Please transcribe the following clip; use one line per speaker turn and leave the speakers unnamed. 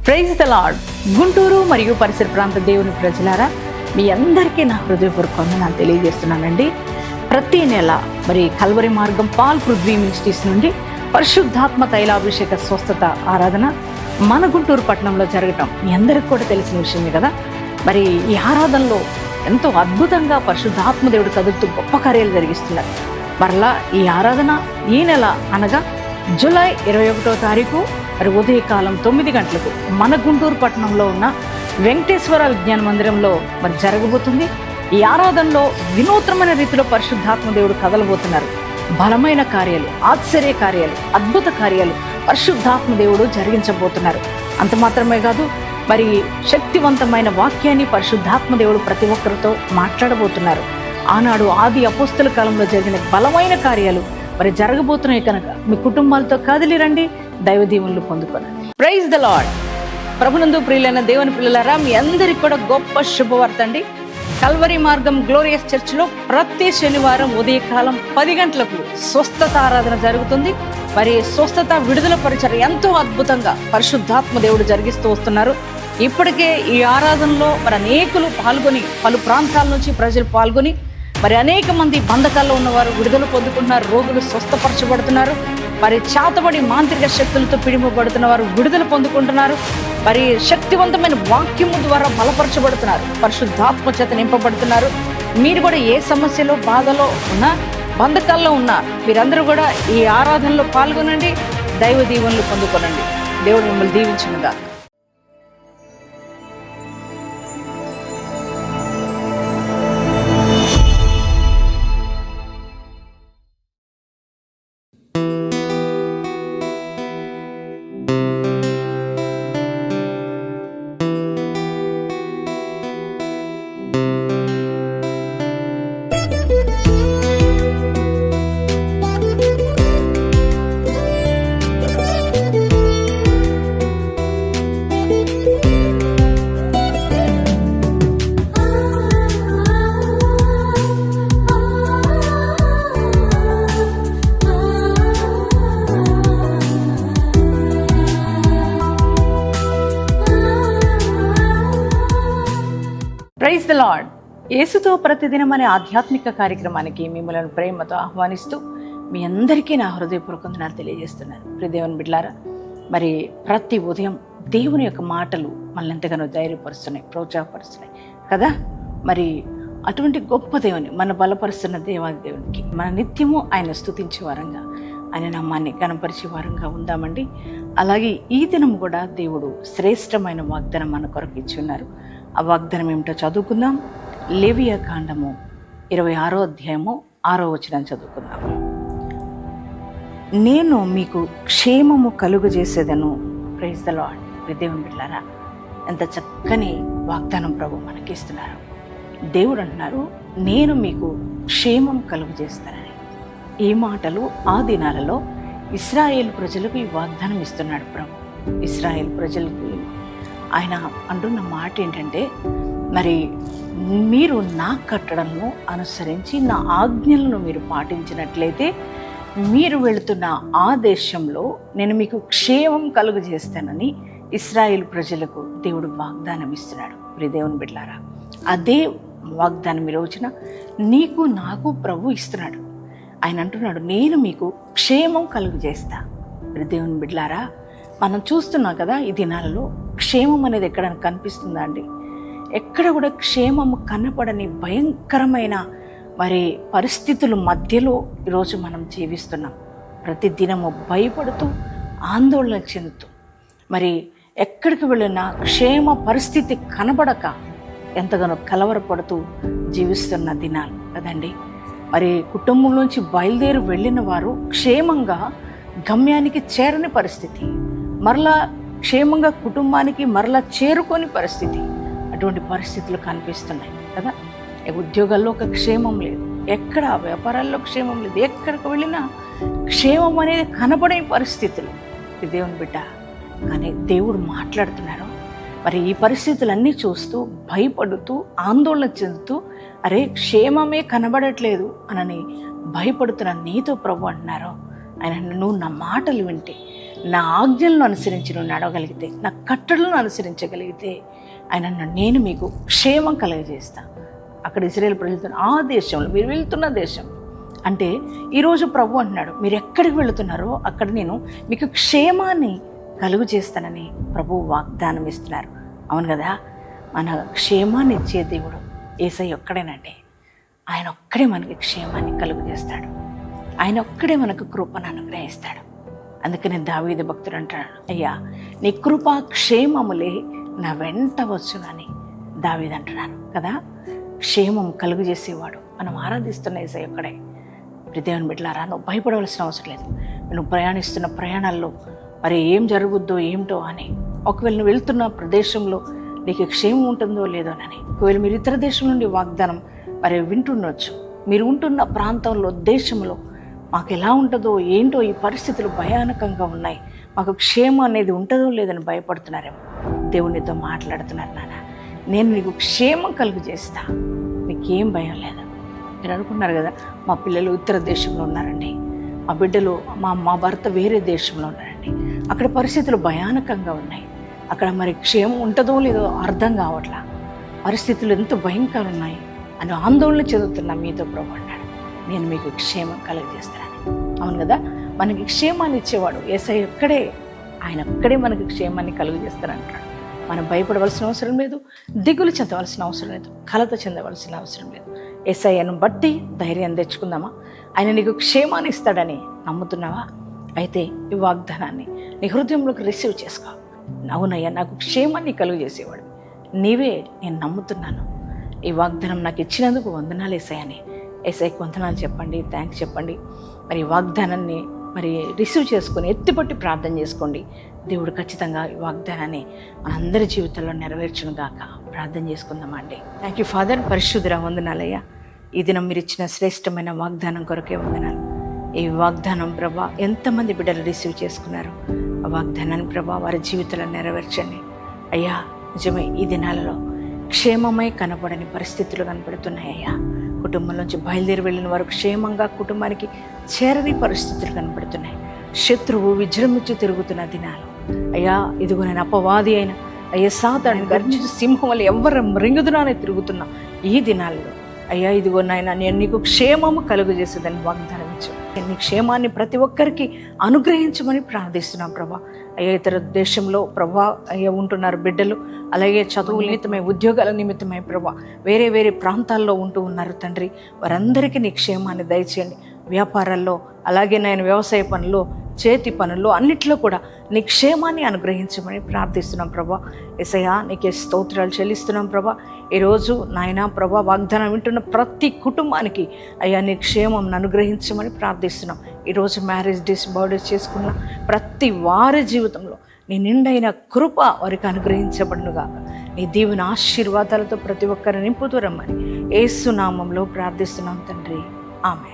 Praise the lord. Guntur మరియు పరిసర ప్రాంత దేవుని ప్రజలారా, మీ అందరికీ నా హృదయపూర్వక వందనాలు తెలియజేస్తున్నానండి. ప్రతి నెల మరి కల్వరి మార్గం పాల్ పృథ్వీ మినిస్ట్రీస్ నుండి పరిశుద్ధాత్మ తైలాభిషేక స్వస్థత ఆరాధన మన గుంటూరు పట్టణంలో జరగటం మీ అందరికి కూడా తెలిసిన విషయమే కదా. మరి ఈ ఆరాధనలో ఎంతో అద్భుతంగా పరిశుద్ధాత్మ దేవుడు కదులుతూ గొప్ప కార్యాలు జరిగిస్తున్నారు. మరలా ఈ ఆరాధన ఈ నెల అనగా జూలై 21వ తారీఖు మరి ఉదయకాలం 9 గంటలకు మన గుంటూరు పట్టణంలో ఉన్న వెంకటేశ్వర విజ్ఞాన మందిరంలో మరి జరగబోతుంది. ఈ ఆరాధనలో వినూత్నమైన రీతిలో పరిశుద్ధాత్మ దేవుడు కదలబోతున్నారు. బలమైన కార్యాలు, ఆశ్చర్య కార్యాలు, అద్భుత కార్యాలు పరిశుద్ధాత్మ దేవుడు జరిగించబోతున్నారు. అంత మాత్రమే కాదు, మరి శక్తివంతమైన వాక్యాన్ని పరిశుద్ధాత్మ దేవుడు ప్రతి ఒక్కరితో మాట్లాడబోతున్నారు. ఆనాడు ఆది అపోస్తల కాలంలో జరిగిన బలమైన కార్యాలు మరి జరగబోతున్నాయి కనుక మీ కుటుంబాలతో కదిలి రండి, దైవ దీవెనలు పొందుకోనండి. Praise the lord. ప్రభునందు ప్రియులైన దేవుని పిల్లలారా, మీ అందరికి కూడా గొప్ప శుభవార్త అండి. కల్వరి మార్గం గ్లోరియస్ చర్చిలో ప్రతి శనివారం ఉదయకాలం 10 గంటలకు స్వస్థత ఆరాధన జరుగుతుంది. మరి స్వస్థత విడుదల పరిచయం ఎంతో అద్భుతంగా పరిశుద్ధాత్మ దేవుడు జరిగిస్తూ వస్తున్నారు. ఇప్పటికే ఈ ఆరాధనలో మరి అనేకులు పాల్గొని, పలు ప్రాంతాల నుంచి ప్రజలు పాల్గొని మరి అనేక మంది బంధకాల్లో ఉన్నవారు విడుదల పొందుకుంటున్నారు, రోగులు స్వస్థపరచబడుతున్నారు. మరి చేతబడి మాంత్రిక శక్తులతో పిడిమబడుతున్న వారు విడుదల పొందుకుంటున్నారు. మరి శక్తివంతమైన వాక్యము ద్వారా బలపరచబడుతున్నారు, పరిశుద్ధాత్మ చేత నింపబడుతున్నారు. మీరు కూడా ఏ సమస్యలో, బాధలో ఉన్నా, బంధకాల్లో ఉన్నా మీరందరూ కూడా ఈ ఆరాధనలో పాల్గొనండి, దైవ దీవెనలు పొందుకోనండి. దేవుడు మిమ్మల్ని దీవించునుగా. Praise the lord. యేసుతో ప్రతిదినం అనే ఆధ్యాత్మిక కార్యక్రమానికి మిమ్మల్ని ప్రేమతో ఆహ్వానిస్తూ మీ అందరికీ నా హృదయపూర్వక వందనాలు తెలియజేస్తున్నాను. ప్రియ దేవుని బిడ్డలారా, మరి ప్రతి ఉదయం దేవుని యొక్క మాటలు మనల్ని ఎంతగానో ధైర్యపరుస్తున్నాయి, ప్రోత్సాహపరుస్తున్నాయి కదా. మరి అటువంటి గొప్ప దేవుని, మన బలపరుస్తున్న దేవాది దేవునికి మన నిత్యము ఆయన స్తుతించే వారంగా, ఆయన నామాన్ని గణపరిచే వారంగా ఉందామండి. అలాగే ఈ దినం కూడా దేవుడు శ్రేష్టమైన వాగ్దానం మన కొరకు ఇచ్చి ఉన్నారు. ఆ వాగ్దానం ఏమిటో చదువుకుందాం. లేవియా కాండము 26వ అధ్యాయము 6వ వచనం చదువుకుందాం. నేను మీకు క్షేమము కలుగజేసేదను. Praise the lord. దేవుని బిడ్డలారా, ఎంత చక్కని వాగ్దానం ప్రభు మనకిస్తున్నారు. దేవుడు అంటున్నారు, నేను మీకు క్షేమం కలుగజేస్తానని. ఈ మాటలు ఆ దినాలలో ఇశ్రాయేలు ప్రజలకు ఈ వాగ్దానం ఇస్తున్నాడు ప్రభు. ఇశ్రాయేలు ప్రజలకు ఆయన అంటున్న మాట ఏంటంటే, మరి మీరు నా కట్టడలను అనుసరించి నా ఆజ్ఞలను మీరు పాటించినట్లయితే మీరు వెళుతున్న ఆ దేశంలో నేను మీకు క్షేమం కలుగజేస్తానని ఇశ్రాయేలు ప్రజలకు దేవుడు వాగ్దానం ఇస్తున్నాడు. ప్రియ దేవుని బిడ్డలారా, అదే వాగ్దానం ఈ రోజున నీకు నాకు ప్రభు ఇస్తున్నాడు. ఆయన అంటున్నాడు, నేను మీకు క్షేమం కలుగజేస్తా. ప్రియ దేవుని బిడ్డలారా, మనం చూస్తున్నాం కదా, ఈ దినాలలో క్షేమం అనేది ఎక్కడ కనిపిస్తుందా అండి? ఎక్కడ కూడా క్షేమము కనపడని భయంకరమైన మరి పరిస్థితుల మధ్యలో ఈరోజు మనం జీవిస్తున్నాం. ప్రతి దినము భయపడుతూ, ఆందోళన చెందుతూ, మరి ఎక్కడికి వెళ్ళినా క్షేమ పరిస్థితి కనబడక ఎంతగానో కలవరపడుతూ జీవిస్తున్న దినాలు కదండి. మరి కుటుంబం నుంచి బయలుదేరి వెళ్ళిన వారు క్షేమంగా గమ్యానికి చేరని పరిస్థితి, మరలా క్షేమంగా కుటుంబానికి మరలా చేరుకొని పరిస్థితి, అటువంటి పరిస్థితులు కనిపిస్తున్నాయి కదా. ఉద్యోగాల్లో ఒక క్షేమం లేదు, ఎక్కడ వ్యాపారాల్లో క్షేమం లేదు, ఎక్కడికి వెళ్ళినా క్షేమం అనేది కనబడే పరిస్థితులు. దేవుని బిడ్డ, కానీ దేవుడు మాట్లాడుతున్నారు. మరి ఈ పరిస్థితులన్నీ చూస్తూ భయపడుతూ ఆందోళన చెందుతూ, అరే క్షేమమే కనబడట్లేదు అనని భయపడుతున్న నీతో ప్రభు అంటున్నారు. ఆయన, నువ్వు నా మాటలు వింటే, నా ఆజ్ఞలను అనుసరించి నువ్వు నడవగలిగితే, నా కట్టడలను అనుసరించగలిగితే ఆయన అన్నాడు, నేను మీకు క్షేమం కలుగజేస్తా. అక్కడ ఇశ్రాయేలు ప్రజలు ఆ దేశంలో, మీరు వెళ్తున్న దేశం అంటే ఈరోజు ప్రభు అంటున్నాడు, మీరు ఎక్కడికి వెళుతున్నారో అక్కడ నేను మీకు క్షేమాన్ని కలుగు చేస్తానని ప్రభు వాగ్దానం ఇస్తున్నారు. అవును కదా, మన క్షేమాన్ని ఇచ్చే దేవుడు యేసయ్య ఒక్కడేనండి. ఆయన ఒక్కడే మనకి క్షేమాన్ని కలుగు చేస్తాడు. ఆయన ఒక్కడే మనకు కృపను అనుగ్రహిస్తాడు. అందుకని దావీదు భక్తుడు అంటాడు, అయ్యా నీ కృప క్షేమములే నా వెంట వచ్చునని దావీదు అంటున్నాను కదా. క్షేమం కలుగు చేసేవాడు మనం ఆరాధిస్తున్న యేసయ్య ఒక్కడే. దేవుని బిడ్డలారా, నువ్వు భయపడవలసిన అవసరం లేదు. నువ్వు ప్రయాణిస్తున్న ప్రయాణాల్లో మరి ఏం జరుగుద్దో ఏమిటో అని, ఒకవేళ నువ్వు వెళ్తున్న ప్రదేశంలో నీకు క్షేమం ఉంటుందో లేదోనని, ఒకవేళ మీరు ఇతర దేశం నుండి వాగ్దానం మరి వింటుండొచ్చు, మీరు ఉంటున్న ప్రాంతంలో దేశంలో మాకు ఎలా ఉంటుందో ఏంటో, ఈ పరిస్థితులు భయానకంగా ఉన్నాయి, మాకు క్షేమం అనేది ఉంటుందో లేదని భయపడుతున్నారేమో. దేవునితో మాట్లాడుతున్నారు, నాన్న నేను నీకు క్షేమం కలుగు చేస్తా, నీకేం భయం లేదు. మీరు అనుకున్నారు కదా, మా పిల్లలు ఇతర దేశంలో ఉన్నారండి, మా బిడ్డలు మా భర్త వేరే దేశంలో ఉన్నారండి, అక్కడ పరిస్థితులు భయానకంగా ఉన్నాయి, అక్కడ మరి క్షేమం ఉంటుందో లేదో అర్థం కావట్లా, పరిస్థితులు ఎంత భయంకరంగా ఉన్నాయి అని ఆందోళన చెందుతున్నా మీతో ప్రభు అన్నాడు, నేను మీకు క్షేమం కలుగజేస్తానని. అవును కదా, మనకి క్షేమాన్ని ఇచ్చేవాడు యేసయ్య ఒక్కడే. ఆయన ఒక్కడే మనకి క్షేమాన్ని కలుగజేస్తారంటాడు. మనం భయపడవలసిన అవసరం లేదు, దిగులు చెందవలసిన అవసరం లేదు, కలత చెందవలసిన అవసరం లేదు. యేసయ్యను బట్టి ధైర్యం తెచ్చుకుందామా? ఆయన నీకు క్షేమాన్ని ఇస్తాడని నమ్ముతున్నావా? అయితే ఈ వాగ్దానాన్ని నీ హృదయంలోకి రిసీవ్ చేసుకో. అవునయ్యా, నాకు క్షేమాన్ని కలుగజేసేవాడు నీవే, నేను నమ్ముతున్నాను, ఈ వాగ్దానం నాకు ఇచ్చినందుకు వందనాలు యేసయ్యని. యేసయ్యకి వందనాలు చెప్పండి, థ్యాంక్స్ చెప్పండి. మరి ఈ వాగ్దానాన్ని మరి రిసీవ్ చేసుకొని ఎత్తిపట్టి ప్రార్థన చేసుకోండి. దేవుడు ఖచ్చితంగా ఈ వాగ్దానాన్ని మనందరి జీవితంలో నెరవేర్చును గాక. ప్రార్థన చేసుకుందామా అండి. Thank you father. పరిశుద్ధుడా, వందనాలయ్యా, ఈ దినం మీరు ఇచ్చిన శ్రేష్టమైన వాగ్దానం కొరకే వందనాలు. ఈ వాగ్దానం ప్రభా ఎంతమంది బిడ్డలు రిసీవ్ చేసుకున్నారు, ఆ వాగ్దానాన్ని ప్రభా వారి జీవితంలో నెరవేర్చండి అయ్యా. నిజమే, ఈ దినాలలో క్షేమమై కనపడని పరిస్థితులు కనపడుతున్నాయ్యా. కుటుంబం నుంచి బయలుదేరి వెళ్ళిన వారు క్షేమంగా కుటుంబానికి చేరని పరిస్థితులు కనపడుతున్నాయి. శత్రువు విజృంభించి తిరుగుతున్న దినాలు అయ్యా. ఇదిగో నేను అపవాది అయిన అయ్యా సాతాను గర్జించి సింహం వల్ల ఎవరు రింగుదునానే తిరుగుతున్నా ఈ దినాల్లో అయ్యా, ఇదిగో నాయన నేను నీకు క్షేమము కలుగజేసేదని వాగ్దానం ఇచ్చు. నీ క్షేమాన్ని ప్రతి ఒక్కరికి అనుగ్రహించమని ప్రార్థిస్తున్నాం ప్రభా. అయ్యా, ఇతర దేశంలో ప్రభా అయ్యా ఉంటున్నారు బిడ్డలు, అలాగే చదువుల నిమిత్తమై, ఉద్యోగాల నిమిత్తమై ప్రభా వేరే వేరే ప్రాంతాల్లో ఉంటూ ఉన్నారు తండ్రి. వారందరికీ నీ క్షేమాన్ని దయచేయండి. వ్యాపారాల్లో, అలాగే నేను వ్యవసాయ పనుల్లో, చేతి పనుల్లో అన్నిట్లో కూడా నీ క్షేమాన్ని అనుగ్రహించమని ప్రార్థిస్తున్నాం ప్రభా. యేసయ్యా, నీకే స్తోత్రాలు చెల్లిస్తున్నాం ప్రభా. ఈరోజు నాయన ప్రభా వాగ్దానం వింటున్న ప్రతి కుటుంబానికి అయ్యా నీ క్షేమం అనుగ్రహించమని ప్రార్థిస్తున్నాం. ఈరోజు మ్యారేజ్ డేస్, బర్త్డేస్ చేసుకున్న ప్రతి వారి జీవితంలో నీ నిండైన కృప వారికి అనుగ్రహించబడునుగా. నీ దీవెన ఆశీర్వాదాలతో ప్రతి ఒక్కరిని నింపుతూ రమ్మని యేసు నామంలో ప్రార్థిస్తున్నాం తండ్రి. ఆమెన్.